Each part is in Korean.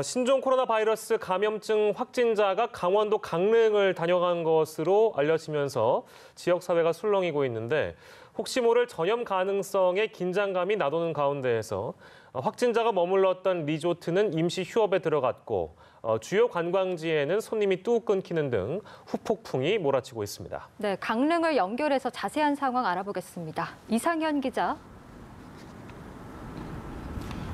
신종 코로나 바이러스 감염증 확진자가 강원도 강릉을 다녀간 것으로 알려지면서 지역사회가 술렁이고 있는데 혹시 모를 전염 가능성에 긴장감이 나도는 가운데에서 확진자가 머물렀던 리조트는 임시 휴업에 들어갔고 주요 관광지에는 손님이 뚝 끊기는 등 후폭풍이 몰아치고 있습니다. 네, 강릉을 연결해서 자세한 상황 알아보겠습니다. 이상현 기자.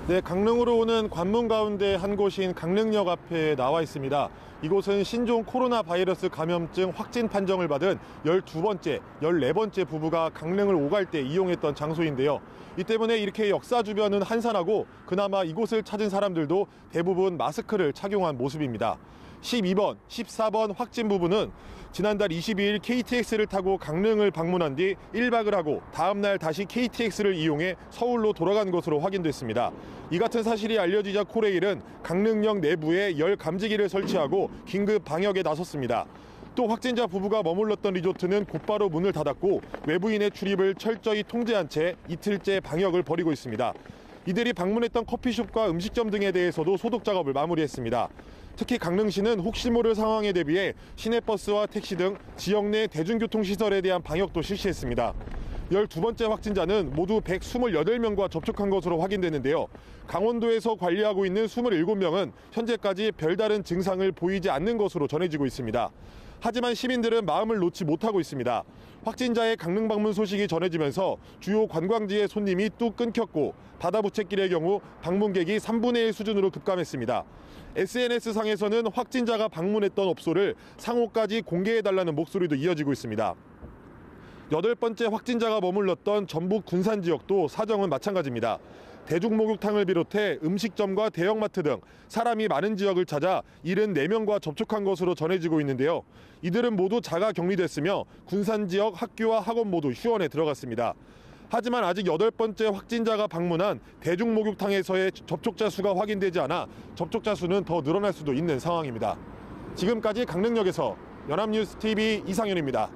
네, 강릉으로 오는 관문 가운데 한 곳인 강릉역 앞에 나와 있습니다. 이곳은 신종 코로나 바이러스 감염증 확진 판정을 받은 12번째, 14번째 부부가 강릉을 오갈 때 이용했던 장소인데요. 이 때문에 이렇게 역사 주변은 한산하고 그나마 이곳을 찾은 사람들도 대부분 마스크를 착용한 모습입니다. 12번, 14번 확진 부부는 지난달 22일 KTX를 타고 강릉을 방문한 뒤 1박을 하고 다음 날 다시 KTX를 이용해 서울로 돌아간 것으로 확인됐습니다. 이 같은 사실이 알려지자 코레일은 강릉역 내부에 열 감지기를 설치하고 긴급 방역에 나섰습니다. 또 확진자 부부가 머물렀던 리조트는 곧바로 문을 닫았고 외부인의 출입을 철저히 통제한 채 이틀째 방역을 벌이고 있습니다. 이들이 방문했던 커피숍과 음식점 등에 대해서도 소독 작업을 마무리했습니다. 특히 강릉시는 혹시 모를 상황에 대비해 시내버스와 택시 등 지역 내 대중교통시설에 대한 방역도 실시했습니다. 12번째 확진자는 모두 128명과 접촉한 것으로 확인됐는데요. 강원도에서 관리하고 있는 27명은 현재까지 별다른 증상을 보이지 않는 것으로 전해지고 있습니다. 하지만 시민들은 마음을 놓지 못하고 있습니다. 확진자의 강릉 방문 소식이 전해지면서 주요 관광지의 손님이 뚝 끊겼고 바다부채길의 경우 방문객이 3분의 1 수준으로 급감했습니다. SNS상에서는 확진자가 방문했던 업소를 상호까지 공개해달라는 목소리도 이어지고 있습니다. 8번째 확진자가 머물렀던 전북 군산 지역도 사정은 마찬가지입니다. 대중목욕탕을 비롯해 음식점과 대형마트 등 사람이 많은 지역을 찾아 74명과 접촉한 것으로 전해지고 있는데요. 이들은 모두 자가 격리됐으며 군산 지역 학교와 학원 모두 휴원에 들어갔습니다. 하지만 아직 8번째 확진자가 방문한 대중목욕탕에서의 접촉자 수가 확인되지 않아 접촉자 수는 더 늘어날 수도 있는 상황입니다. 지금까지 강릉역에서 연합뉴스 TV 이상현입니다.